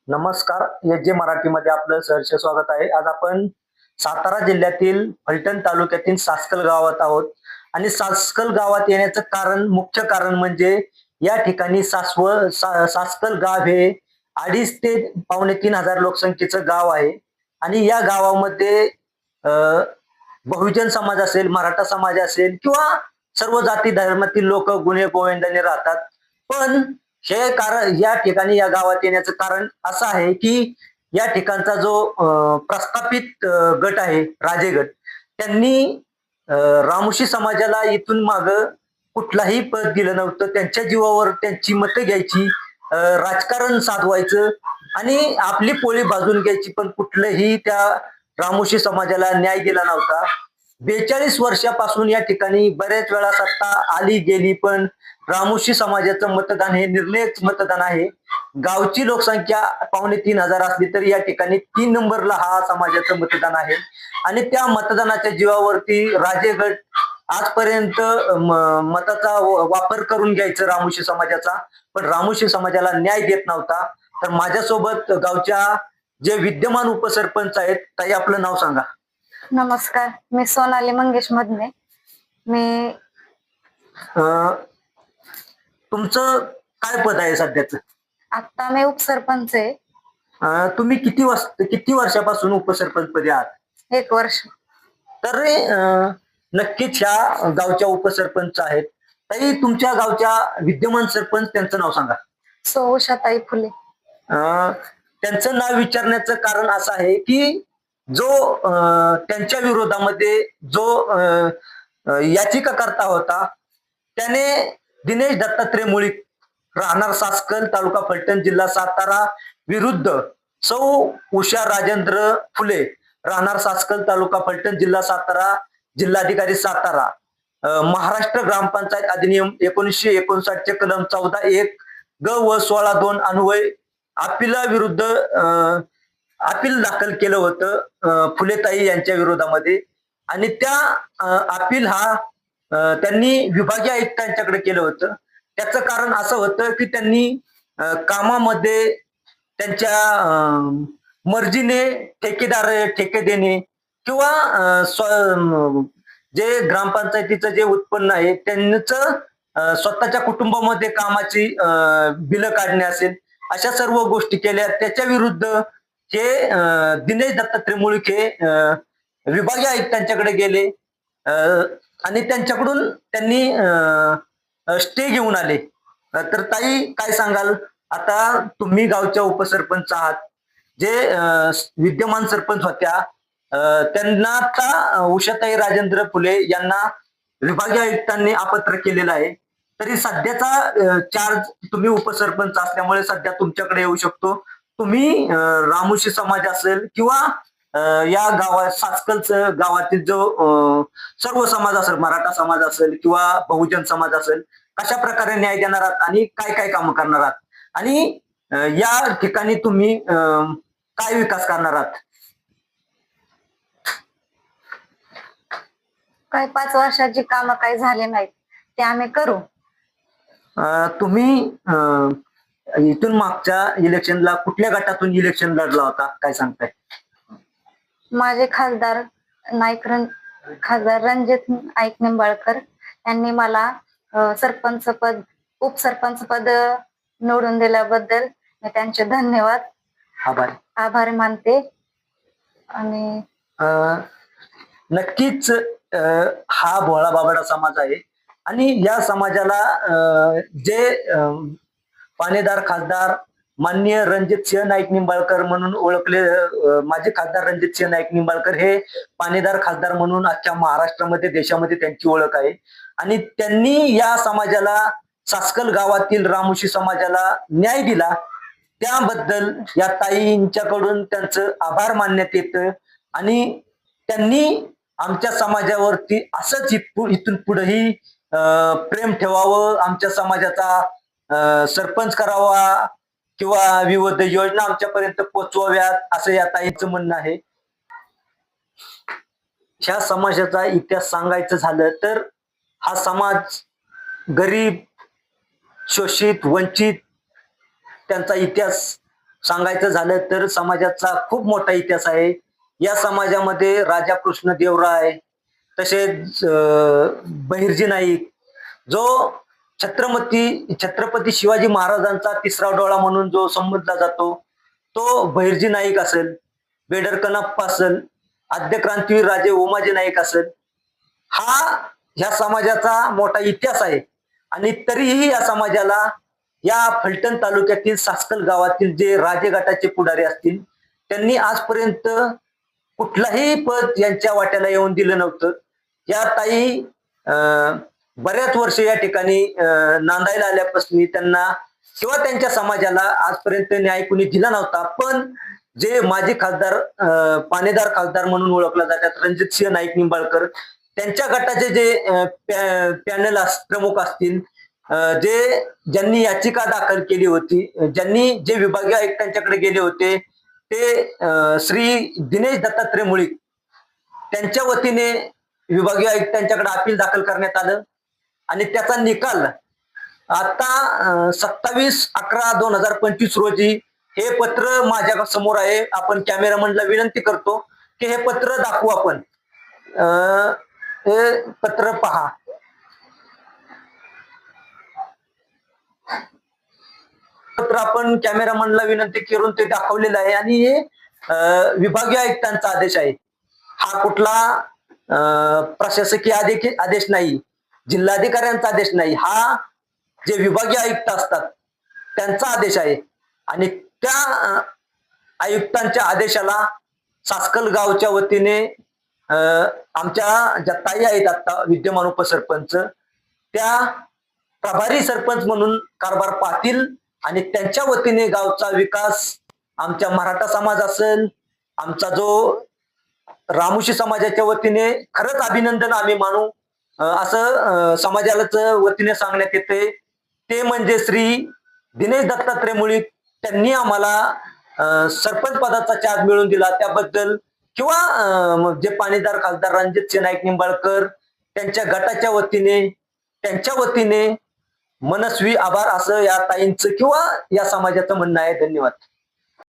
नमस्कार. एस जे मराठीमध्ये आपलं सहर्ष स्वागत आहे. आज आपण सातारा जिल्ह्यातील फलटण तालुक्यातील सासकल गावात आहोत आणि सासकल गावात येण्याचं मुख्य कारण म्हणजे या ठिकाणी सासकल गाव हे 2.5 ते 2.5-3 हजार लोकसंख्येचं गाव आहे आणि या गावामध्ये अ, बहुजन समाज असेल, मराठा समाज असेल किंवा सर्व जाती धर्मातील लोक गुणे गोविंदाने राहतात. पण हे कारण या ठिकाणी या गावात येण्याचं कारण असं आहे की या ठिकाणचा जो प्रस्थापित गट आहे, राजे गट, त्यांनी रामोशी समाजाला इथून माग कुठलाही पद दिलं नव्हतं. त्यांच्या जीवावर त्यांची मतं घ्यायची, राजकारण साधवायचं आणि आपली पोळी भाजून घ्यायची, पण कुठलंही त्या रामोशी समाजाला न्याय दिला नव्हता. 42 वर्षापासून या ठिकाणी बऱ्याच वेळा सत्ता आली गेली, पण रामोशी समाजाचं मतदान हे निर्णयच मतदान आहे. गावची लोकसंख्या 2.5-3 हजार असली तरी या ठिकाणी 3 नंबरला हा समाजाचं मतदान आहे आणि त्या मतदानाच्या जीवावरती राजेगड आजपर्यंत मताचा वापर करून घ्यायचं रामोशी समाजाचा, पण रामोशी समाजाला न्याय देत नव्हता. तर माझ्यासोबत गावच्या जे विद्यमान उपसरपंच आहेत, ताई आपलं नाव सांगा. नमस्कार, मी सोनाली मंगेश मधने. मी तुमचं काय पद आहे सध्याचं? आता मी उपसरपंच आहे. तुम्ही किती वर्षापासून उपसरपंच पदी आहात? 1 वर्ष. तर नक्कीच ह्या गावच्या उपसरपंच आहेत. ताई तुमच्या गावच्या विद्यमान सरपंच त्यांचं नाव सांगा. सो उषाताई फुले. त्यांचं नाव विचारण्याचं कारण असं आहे की जो त्यांच्या विरोधामध्ये जो याचिकाकर्ता होता त्याने दिनेश दत्तात्रय मुळीक, राहणार सासकल, तालुका फलटण, जिल्हा सातारा, विरुद्ध सौ उषा राजेंद्र फुले, राहणार सासकल, तालुका फलटण, जिल्हा सातारा, जिल्हाधिकारी सातारा, महाराष्ट्र ग्रामपंचायत अधिनियम 1959 चे कलम 14(1) ग व 16(2) अन्वय विरुद्ध अपील दाखल केलं होतं फुलेताई यांच्या विरोधामध्ये आणि त्या अपील हा त्यांनी विभागीय आयुक्तांच्याकडे केलं होतं. त्याचं कारण असं होतं की त्यांनी कामामध्ये त्यांच्या मर्जीने ठेके देणे किंवा जे ग्रामपंचायतीचं जे उत्पन्न आहे त्यांचं स्वतःच्या कुटुंबामध्ये कामाची बिलं काढणे असेल, अशा सर्व गोष्टी केल्या. त्याच्या विरुद्ध हे दिनेश दत्तात्रय मुळीक हे विभागीय आयुक्तांच्याकडे गेले आणि त्यांच्याकडून त्यांनी स्टे घेऊन आले. तर ताई काय सांगाल? आता तुम्ही गावच्या उपसरपंच आहात, जे विद्यमान सरपंच होत्या त्यांना आता उषाताई राजेंद्र फुले यांना विभागीय आयुक्तांनी अपत्र केलेलं आहे. तरी सध्याचा चार्ज तुम्ही उपसरपंच असल्यामुळे सध्या तुमच्याकडे येऊ शकतो. तुम्ही रामोशी समाज असेल किंवा या गावात सासकलचं गावातील जो सर्व समाज असेल, मराठा समाज असेल किंवा बहुजन समाज असेल, कशा प्रकारे न्याय देणार आहात आणि काय काय कामं करणार आहात आणि या ठिकाणी तुम्ही काय विकास करणार आहात? काय 5 वर्षाची कामं काही झाले नाहीत ते आम्ही करू. तुम्ही इथून मागच्या इलेक्शनला कुठल्या गटातून इलेक्शन लढला होता, काय सांगताय? माझे खासदार रणजित नाईक निंबाळकर यांनी मला सरपंच पद, उपसरपंच पद निवडून दिल्याबद्दल मी त्यांचे धन्यवाद, आभार मानते. आणि नक्कीच हा भोळा बाबडा समाज आहे आणि या समाजाला जे पाणेदार खासदार माननीय रणजित सिंह नाईक निंबाळकर म्हणून ओळखले, माजी खासदार रणजित सिंह नाईक निंबाळकर हे पाणेदार खासदार म्हणून अख्ख्या महाराष्ट्रामध्ये, देशामध्ये त्यांची ओळख आहे आणि त्यांनी या समाजाला, सासकल गावातील रामोशी समाजाला न्याय दिला. त्याबद्दल या ताईंच्याकडून त्यांचं आभार मानण्यात येतं आणि त्यांनी आमच्या समाजावरती असंच इथून पुढेही प्रेम ठेवावं, आमच्या समाजाचा सरपंच करावा किंवा विविध योजना आमच्यापर्यंत पोहोचवाव्यात, असं या ताईंचं म्हणणं आहे. ह्या समाजाचा इतिहास सांगायचं झालं तर हा समाज गरीब, शोषित, वंचित त्यांचा इतिहास सांगायचं झालं तर समाजाचा खूप मोठा इतिहास आहे. या समाजामध्ये राजा कृष्णदेवराय, तसेच बहिर्जी नाईक, जो छत्रपती शिवाजी महाराजांचा तिसरा डोळा म्हणून जो संबोधला जातो, तो बहिर्जी नाईक असेल, बेडर कनाप्पा असेल, आद्य क्रांतीवीर राजे उमाजी नाईक असेल, हा ह्या समाजाचा मोठा इतिहास आहे. आणि तरीही या समाजाला या फलटण तालुक्यातील सासकल गावातील जे राजे गटाचे पुढारी असतील, त्यांनी आजपर्यंत कुठलाही पद यांच्या वाट्याला येऊन दिलं नव्हतं. या ताई बऱ्याच वर्ष या ठिकाणी नांदायला आल्यापासून त्यांना किंवा त्यांच्या समाजाला आजपर्यंत न्याय कुणी दिला नव्हता. पण जे माजी खासदार, पाणेदार खासदार म्हणून ओळखला जातात रणजितसिंह नाईक निंबाळकर, त्यांच्या गटाचे जे पॅनल प्रमुख असतील, ज्यांनी याचिका दाखल केली होती, ज्यांनी जे विभागीय आयुक्तांच्याकडे गेले होते, ते श्री दिनेश दत्तात्रय मुळीक, त्यांच्या वतीने विभागीय आयुक्तांच्याकडे अपील दाखल करण्यात आलं. आणि त्याचा निकाल आता 27/11/2025 रोजी हे पत्र माझ्या समोर आहे. आपण कॅमेरामनला विनंती करतो की हे पत्र दाखवू. आपण हे पत्र पहा. पत्र आपण कॅमेरामनला विनंती करून ते दाखवलेलं आहे. आणि हे विभागीय आयुक्तांचा आदेश आहे. हा कुठला प्रशासकीय आदेश नाही, जिल्हाधिकाऱ्यांचा आदेश नाही, हा जे विभागीय आयुक्त असतात त्यांचा आदेश आहे. आणि त्या आयुक्तांच्या आदेशाला सासकल गावच्या वतीने आमच्या ज्या ताई आहेत आता विद्यमान उपसरपंच, त्या प्रभारी सरपंच म्हणून कारभार पाहतील. आणि त्यांच्या वतीने गावचा विकास, आमच्या मराठा समाज असेल, आमचा जो रामुशी समाजाच्या वतीने खरंच अभिनंदन आम्ही मानू, असं समाजालाच वतीने सांगण्यात येते. ते म्हणजे श्री दिनेश दत्तात्रय मुळीक, त्यांनी आम्हाला सरपंच पदाचा चार्ज मिळवून दिला त्याबद्दल, किंवा जे पाणीदार खासदार रणजितसिंह नाईक निंबाळकर त्यांच्या गटाच्या वतीने, त्यांच्या वतीने मनस्वी आभार, असं या ताईंचं किंवा या समाजाचं म्हणणं आहे. धन्यवाद.